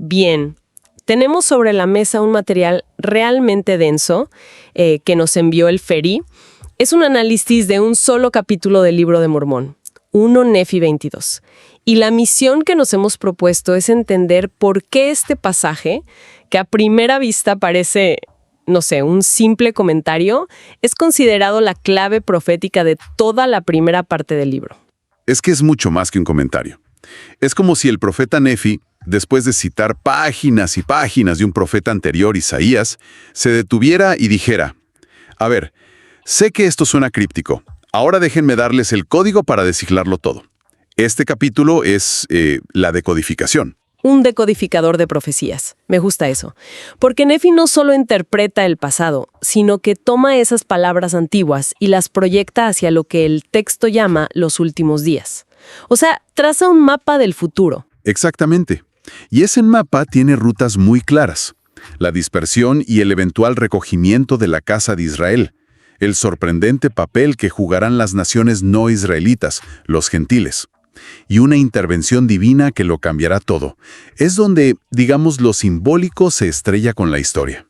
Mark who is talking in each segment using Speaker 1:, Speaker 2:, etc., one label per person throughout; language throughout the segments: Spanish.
Speaker 1: Bien, tenemos sobre la mesa un material realmente denso que nos envió el Feri. Es un análisis de un solo capítulo del Libro de Mormón, 1 Nefi 22. Y la misión que nos hemos propuesto es entender por qué este pasaje, que a primera vista parece, no sé, un simple comentario, es considerado la clave profética de toda la primera parte del libro.
Speaker 2: Es que es mucho más que un comentario. Es como si el profeta Nefi, después de citar páginas y páginas de un profeta anterior, Isaías, se detuviera y dijera: a ver, sé que esto suena críptico, ahora déjenme darles el código para descifrarlo todo. Este capítulo es la decodificación.
Speaker 1: Un decodificador de profecías. Me gusta eso. Porque Nefi no solo interpreta el pasado, sino que toma esas palabras antiguas y las proyecta hacia lo que el texto llama los últimos días. O sea, traza un mapa del futuro.
Speaker 2: Exactamente. Y ese mapa tiene rutas muy claras. La dispersión y el eventual recogimiento de la casa de Israel. El sorprendente papel que jugarán las naciones no israelitas, los gentiles. Y una intervención divina que lo cambiará todo. Es donde, digamos, lo simbólico se estrella con la historia.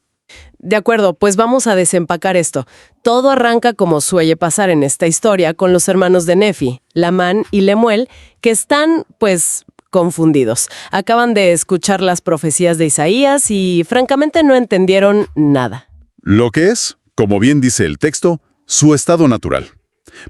Speaker 1: De acuerdo, pues vamos a desempacar esto. Todo arranca como suele pasar en esta historia con los hermanos de Nefi, Lamán y Lemuel, que están, pues, confundidos. Acaban de escuchar las profecías de Isaías y, francamente, no entendieron nada.
Speaker 2: Lo que es, como bien dice el texto, su estado natural.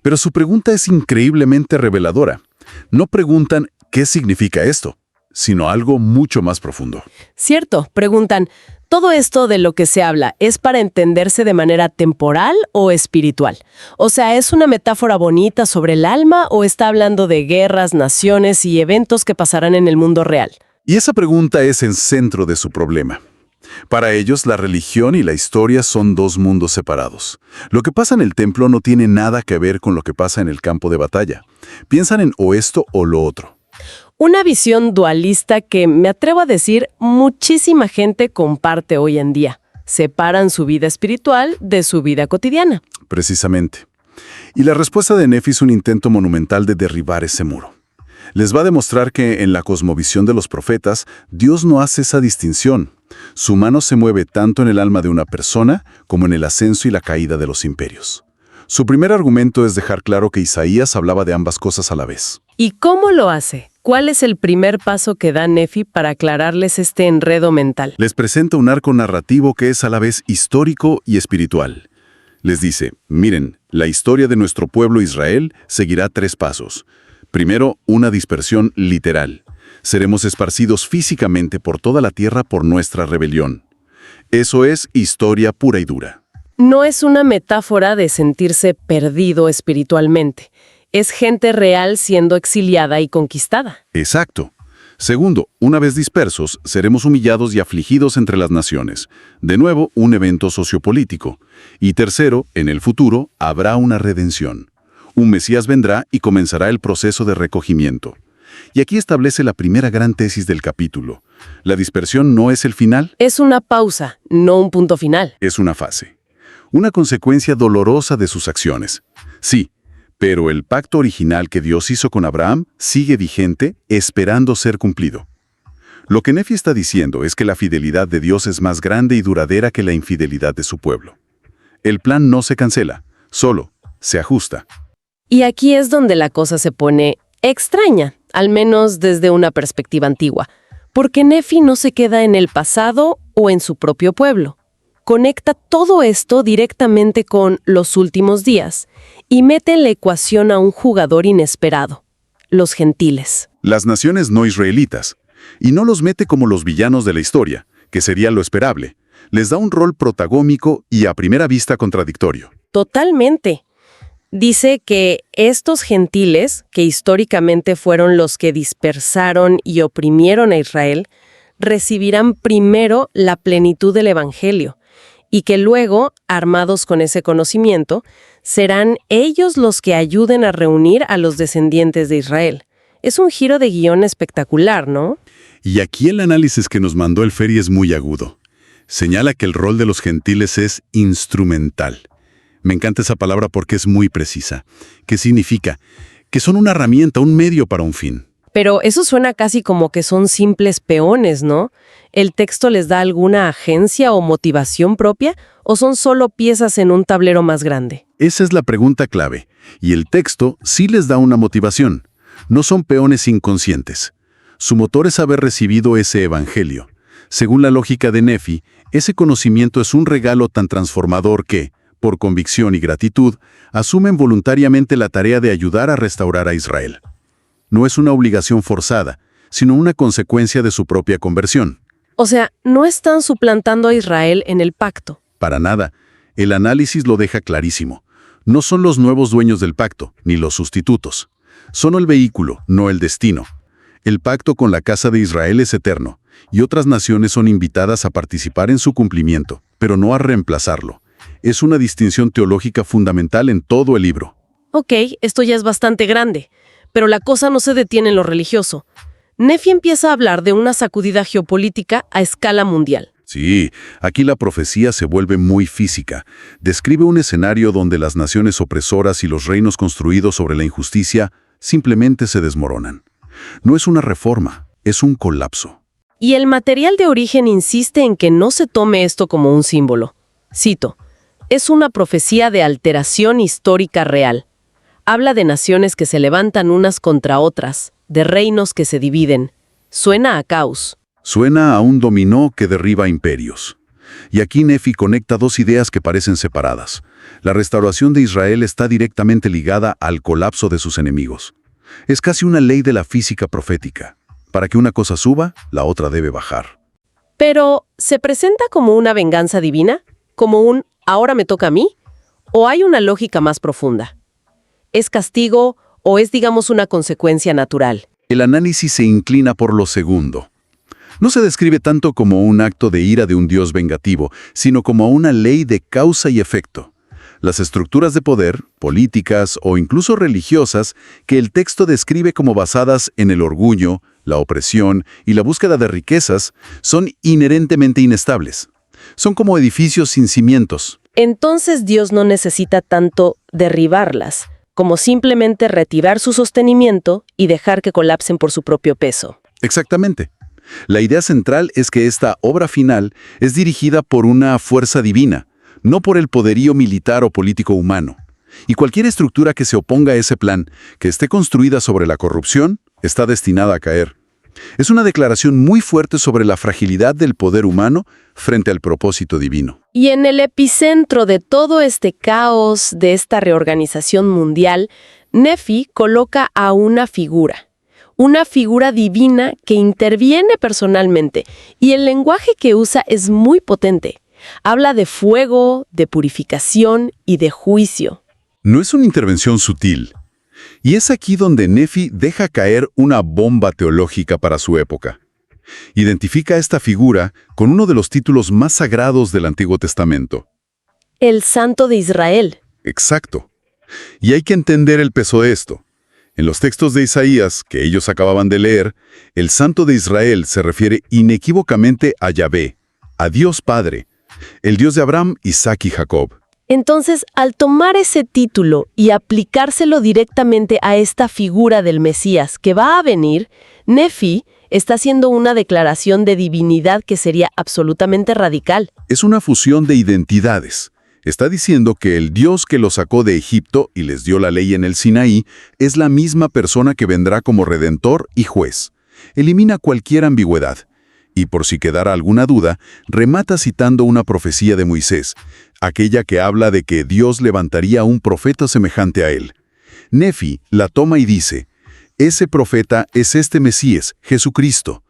Speaker 2: Pero su pregunta es increíblemente reveladora. No preguntan qué significa esto, sino algo mucho más profundo.
Speaker 1: Cierto, preguntan, ¿todo esto de lo que se habla es para entenderse de manera temporal o espiritual? O sea, ¿es una metáfora bonita sobre el alma o está hablando de guerras, naciones y eventos que pasarán en el mundo real?
Speaker 2: Y esa pregunta es el centro de su problema. Para ellos, la religión y la historia son dos mundos separados. Lo que pasa en el templo no tiene nada que ver con lo que pasa en el campo de batalla. Piensan en o esto o lo otro.
Speaker 1: Una visión dualista que, me atrevo a decir, muchísima gente comparte hoy en día. Separan su vida espiritual de su vida cotidiana.
Speaker 2: Precisamente. Y la respuesta de Nefi es un intento monumental de derribar ese muro. Les va a demostrar que en la cosmovisión de los profetas, Dios no hace esa distinción. Su mano se mueve tanto en el alma de una persona como en el ascenso y la caída de los imperios. Su primer argumento es dejar claro que Isaías hablaba de ambas cosas a la vez.
Speaker 1: ¿Y cómo lo hace? ¿Cuál es el primer paso que da Nefi para aclararles este enredo mental?
Speaker 2: Les presenta un arco narrativo que es a la vez histórico y espiritual. Les dice, miren, la historia de nuestro pueblo Israel seguirá 3 pasos. Primero, una dispersión literal. Seremos esparcidos físicamente por toda la tierra por nuestra rebelión. Eso es historia pura y dura.
Speaker 1: No es una metáfora de sentirse perdido espiritualmente. Es gente real siendo exiliada y conquistada.
Speaker 2: Exacto. Segundo, una vez dispersos, seremos humillados y afligidos entre las naciones. De nuevo, un evento sociopolítico. Y tercero, en el futuro, habrá una redención. Un Mesías vendrá y comenzará el proceso de recogimiento. Y aquí establece la primera gran tesis del capítulo. La dispersión no es el final.
Speaker 1: Es una pausa, no un punto final.
Speaker 2: Es una fase. Una consecuencia dolorosa de sus acciones. Sí, pero el pacto original que Dios hizo con Abraham sigue vigente, esperando ser cumplido. Lo que Nefi está diciendo es que la fidelidad de Dios es más grande y duradera que la infidelidad de su pueblo. El plan no se cancela, solo se ajusta.
Speaker 1: Y aquí es donde la cosa se pone extraña, al menos desde una perspectiva antigua, porque Nefi no se queda en el pasado o en su propio pueblo. Conecta todo esto directamente con los últimos días y mete en la ecuación a un jugador inesperado, los gentiles.
Speaker 2: Las naciones no israelitas, y no los mete como los villanos de la historia, que sería lo esperable. Les da un rol protagónico y a primera vista contradictorio.
Speaker 1: Totalmente. Dice que estos gentiles, que históricamente fueron los que dispersaron y oprimieron a Israel, recibirán primero la plenitud del Evangelio, y que luego, armados con ese conocimiento, serán ellos los que ayuden a reunir a los descendientes de Israel. Es un giro de guión espectacular, ¿no?
Speaker 2: Y aquí el análisis que nos mandó el Feri es muy agudo. Señala que el rol de los gentiles es instrumental. Me encanta esa palabra porque es muy precisa. ¿Qué significa? Que son una herramienta, un medio para un fin.
Speaker 1: Pero eso suena casi como que son simples peones, ¿no? ¿El texto les da alguna agencia o motivación propia o son solo piezas en un tablero más grande?
Speaker 2: Esa es la pregunta clave, y el texto sí les da una motivación. No son peones inconscientes. Su motor es haber recibido ese evangelio. Según la lógica de Nefi, ese conocimiento es un regalo tan transformador que, por convicción y gratitud, asumen voluntariamente la tarea de ayudar a restaurar a Israel. No es una obligación forzada, sino una consecuencia de su propia conversión.
Speaker 1: O sea, no están suplantando a Israel en el pacto.
Speaker 2: Para nada. El análisis lo deja clarísimo. No son los nuevos dueños del pacto, ni los sustitutos. Son el vehículo, no el destino. El pacto con la casa de Israel es eterno, y otras naciones son invitadas a participar en su cumplimiento, pero no a reemplazarlo. Es una distinción teológica fundamental en todo el libro.
Speaker 1: Ok, esto ya es bastante grande, pero la cosa no se detiene en lo religioso. Nefi empieza a hablar de una sacudida geopolítica a escala mundial.
Speaker 2: Sí, aquí la profecía se vuelve muy física. Describe un escenario donde las naciones opresoras y los reinos construidos sobre la injusticia simplemente se desmoronan. No es una reforma, es un colapso.
Speaker 1: Y el material de origen insiste en que no se tome esto como un símbolo. Cito, es una profecía de alteración histórica real. Habla de naciones que se levantan unas contra otras, de reinos que se dividen. Suena a caos.
Speaker 2: Suena a un dominó que derriba imperios. Y aquí Nefi conecta dos ideas que parecen separadas. La restauración de Israel está directamente ligada al colapso de sus enemigos. Es casi una ley de la física profética. Para que una cosa suba, la otra debe bajar.
Speaker 1: Pero, ¿se presenta como una venganza divina? ¿Como un «ahora me toca a mí»? ¿O hay una lógica más profunda? ¿Es castigo o es, digamos, una consecuencia natural?
Speaker 2: El análisis se inclina por lo segundo. No se describe tanto como un acto de ira de un Dios vengativo, sino como una ley de causa y efecto. Las estructuras de poder, políticas o incluso religiosas, que el texto describe como basadas en el orgullo, la opresión y la búsqueda de riquezas, son inherentemente inestables. Son como edificios sin cimientos.
Speaker 1: Entonces Dios no necesita tanto derribarlas, como simplemente retirar su sostenimiento y dejar que colapsen por su propio peso.
Speaker 2: Exactamente. La idea central es que esta obra final es dirigida por una fuerza divina, no por el poderío militar o político humano. Y cualquier estructura que se oponga a ese plan, que esté construida sobre la corrupción, está destinada a caer. Es una declaración muy fuerte sobre la fragilidad del poder humano frente al propósito divino.
Speaker 1: Y en el epicentro de todo este caos, de esta reorganización mundial, Nefi coloca a una figura divina que interviene personalmente, y el lenguaje que usa es muy potente. Habla de fuego, de purificación y de juicio.
Speaker 2: No es una intervención sutil. Y es aquí donde Nefi deja caer una bomba teológica para su época. Identifica a esta figura con uno de los títulos más sagrados del Antiguo Testamento.
Speaker 1: El Santo de Israel.
Speaker 2: Exacto. Y hay que entender el peso de esto. En los textos de Isaías, que ellos acababan de leer, el Santo de Israel se refiere inequívocamente a Yahvé, a Dios Padre, el Dios de Abraham, Isaac y Jacob.
Speaker 1: Entonces, al tomar ese título y aplicárselo directamente a esta figura del Mesías que va a venir, Nefi está haciendo una declaración de divinidad que sería absolutamente radical.
Speaker 2: Es una fusión de identidades. Está diciendo que el Dios que los sacó de Egipto y les dio la ley en el Sinaí es la misma persona que vendrá como redentor y juez. Elimina cualquier ambigüedad. Y por si quedara alguna duda, remata citando una profecía de Moisés, aquella que habla de que Dios levantaría un profeta semejante a él. Nefi la toma y dice, ese profeta es este Mesías, Jesucristo.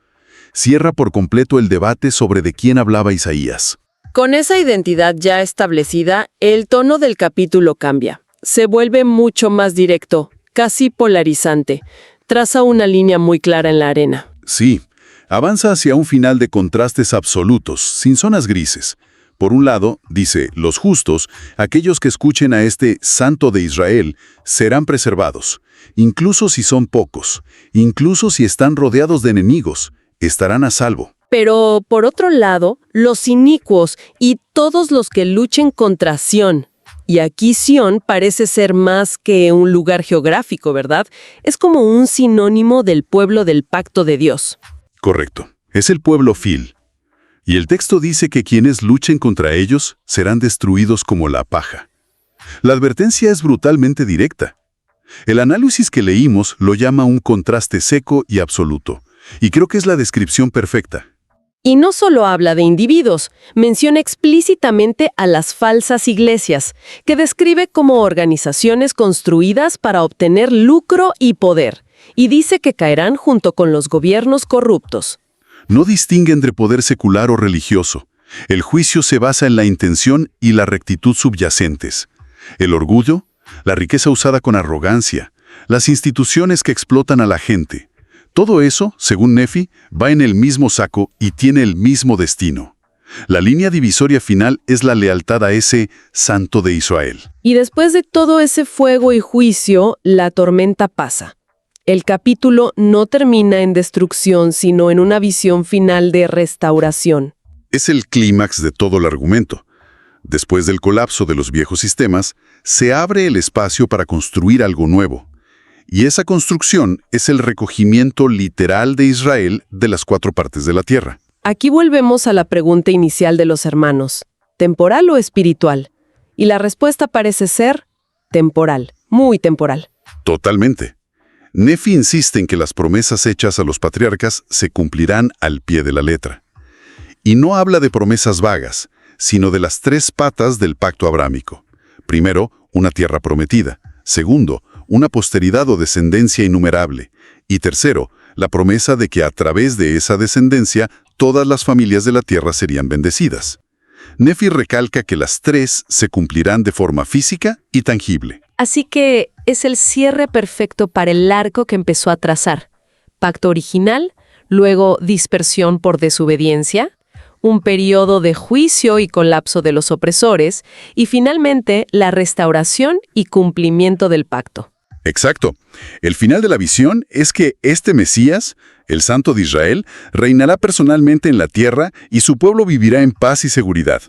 Speaker 2: Cierra por completo el debate sobre de quién hablaba Isaías.
Speaker 1: Con esa identidad ya establecida, el tono del capítulo cambia. Se vuelve mucho más directo, casi polarizante. Traza una línea muy clara en la arena.
Speaker 2: Sí. Avanza hacia un final de contrastes absolutos, sin zonas grises. Por un lado, dice, los justos, aquellos que escuchen a este Santo de Israel, serán preservados, incluso si son pocos, incluso si están rodeados de enemigos, estarán a salvo.
Speaker 1: Pero, por otro lado, los inicuos y todos los que luchen contra Sión, Y aquí Sión parece ser más que un lugar geográfico, ¿verdad? Es como un sinónimo del pueblo del pacto de Dios.
Speaker 2: Correcto. Es el pueblo Fil. Y el texto dice que quienes luchen contra ellos serán destruidos como la paja. La advertencia es brutalmente directa. El análisis que leímos lo llama un contraste seco y absoluto, y creo que es la descripción perfecta.
Speaker 1: Y no solo habla de individuos, menciona explícitamente a las falsas iglesias, que describe como organizaciones construidas para obtener lucro y poder, y dice que caerán junto con los gobiernos corruptos.
Speaker 2: No distingue entre poder secular o religioso. El juicio se basa en la intención y la rectitud subyacentes. El orgullo, la riqueza usada con arrogancia, las instituciones que explotan a la gente. Todo eso, según Nefi, va en el mismo saco y tiene el mismo destino. La línea divisoria final es la lealtad a ese Santo de Israel.
Speaker 1: Y después de todo ese fuego y juicio, la tormenta pasa. El capítulo no termina en destrucción, sino en una visión final de restauración.
Speaker 2: Es el clímax de todo el argumento. Después del colapso de los viejos sistemas, se abre el espacio para construir algo nuevo. Y esa construcción es el recogimiento literal de Israel de las 4 partes de la tierra.
Speaker 1: Aquí volvemos a la pregunta inicial de los hermanos, ¿temporal o espiritual? Y la respuesta parece ser temporal, muy temporal.
Speaker 2: Totalmente. Nefi insiste en que las promesas hechas a los patriarcas se cumplirán al pie de la letra. Y no habla de promesas vagas, sino de las 3 patas del pacto abrámico. Primero, una tierra prometida. Segundo, una posteridad o descendencia innumerable. Y tercero, la promesa de que a través de esa descendencia todas las familias de la tierra serían bendecidas. Nefi recalca que las 3 se cumplirán de forma física y tangible.
Speaker 1: Así que es el cierre perfecto para el arco que empezó a trazar. Pacto original, luego dispersión por desobediencia, un periodo de juicio y colapso de los opresores, y finalmente la restauración y cumplimiento del pacto.
Speaker 2: Exacto. El final de la visión es que este Mesías, el Santo de Israel, reinará personalmente en la tierra y su pueblo vivirá en paz y seguridad.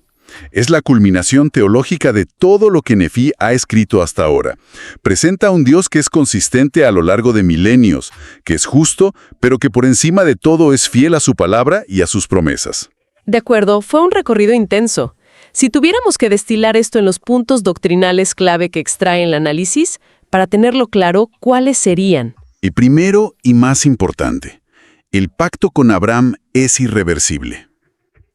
Speaker 2: Es la culminación teológica de todo lo que Nefi ha escrito hasta ahora. Presenta a un Dios que es consistente a lo largo de milenios, que es justo, pero que por encima de todo es fiel a su palabra y a sus promesas.
Speaker 1: De acuerdo, fue un recorrido intenso. Si tuviéramos que destilar esto en los puntos doctrinales clave que extrae el análisis, para tenerlo claro, ¿cuáles serían?
Speaker 2: Y primero y más importante, el pacto con Abraham es irreversible.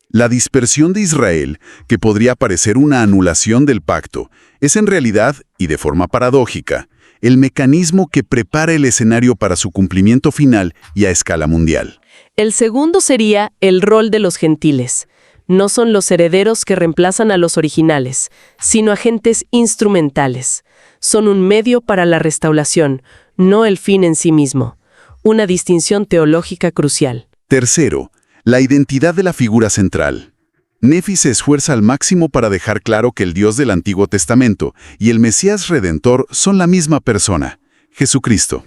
Speaker 2: La dispersión de Israel, que podría parecer una anulación del pacto, es en realidad, y de forma paradójica, el mecanismo que prepara el escenario para su cumplimiento final y a escala mundial.
Speaker 1: El segundo sería el rol de los gentiles. No son los herederos que reemplazan a los originales, sino agentes instrumentales. Son un medio para la restauración, no el fin en sí mismo. Una distinción teológica crucial.
Speaker 2: Tercero, la identidad de la figura central. Nefi se esfuerza al máximo para dejar claro que el Dios del Antiguo Testamento y el Mesías Redentor son la misma persona, Jesucristo.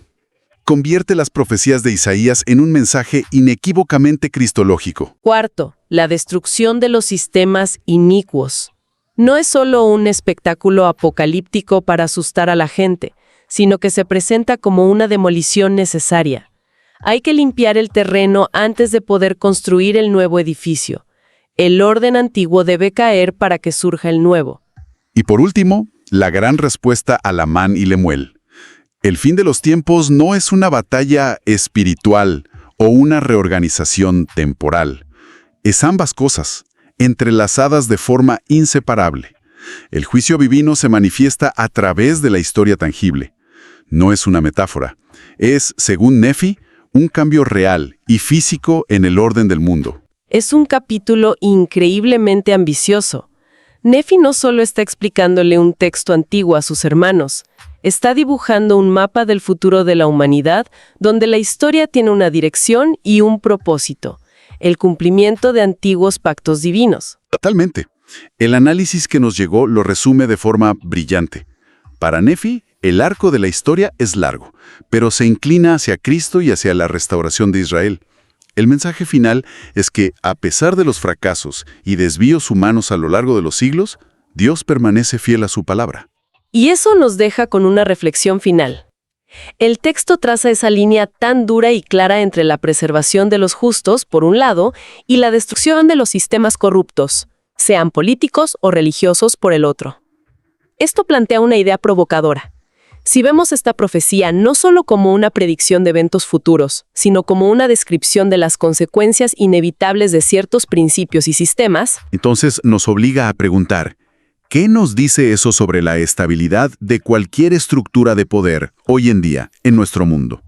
Speaker 2: Convierte las profecías de Isaías en un mensaje inequívocamente cristológico.
Speaker 1: Cuarto, la destrucción de los sistemas inicuos. No es solo un espectáculo apocalíptico para asustar a la gente, sino que se presenta como una demolición necesaria. Hay que limpiar el terreno antes de poder construir el nuevo edificio. El orden antiguo debe caer para que surja el nuevo.
Speaker 2: Y por último, la gran respuesta a Lamán y Lemuel. El fin de los tiempos no es una batalla espiritual o una reorganización temporal. Es ambas cosas, entrelazadas de forma inseparable. El juicio divino se manifiesta a través de la historia tangible. No es una metáfora. Es, según Nefi, un cambio real y físico en el orden del mundo.
Speaker 1: Es un capítulo increíblemente ambicioso. Nefi no solo está explicándole un texto antiguo a sus hermanos, está dibujando un mapa del futuro de la humanidad donde la historia tiene una dirección y un propósito, el cumplimiento de antiguos pactos divinos.
Speaker 2: Totalmente. El análisis que nos llegó lo resume de forma brillante. Para Nefi, el arco de la historia es largo, pero se inclina hacia Cristo y hacia la restauración de Israel. El mensaje final es que, a pesar de los fracasos y desvíos humanos a lo largo de los siglos, Dios permanece fiel a su palabra.
Speaker 1: Y eso nos deja con una reflexión final. El texto traza esa línea tan dura y clara entre la preservación de los justos, por un lado, y la destrucción de los sistemas corruptos, sean políticos o religiosos, por el otro. Esto plantea una idea provocadora. Si vemos esta profecía no solo como una predicción de eventos futuros, sino como una descripción de las consecuencias inevitables de ciertos principios y sistemas,
Speaker 2: Entonces nos obliga a preguntar, ¿qué nos dice eso sobre la estabilidad de cualquier estructura de poder hoy en día en nuestro mundo?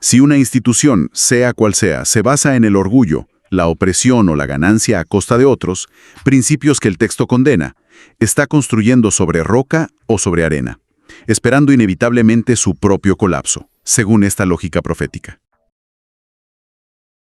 Speaker 2: Si una institución, sea cual sea, se basa en el orgullo, la opresión o la ganancia a costa de otros, principios que el texto condena, está construyendo sobre roca o sobre arena, esperando inevitablemente su propio colapso, según esta lógica profética.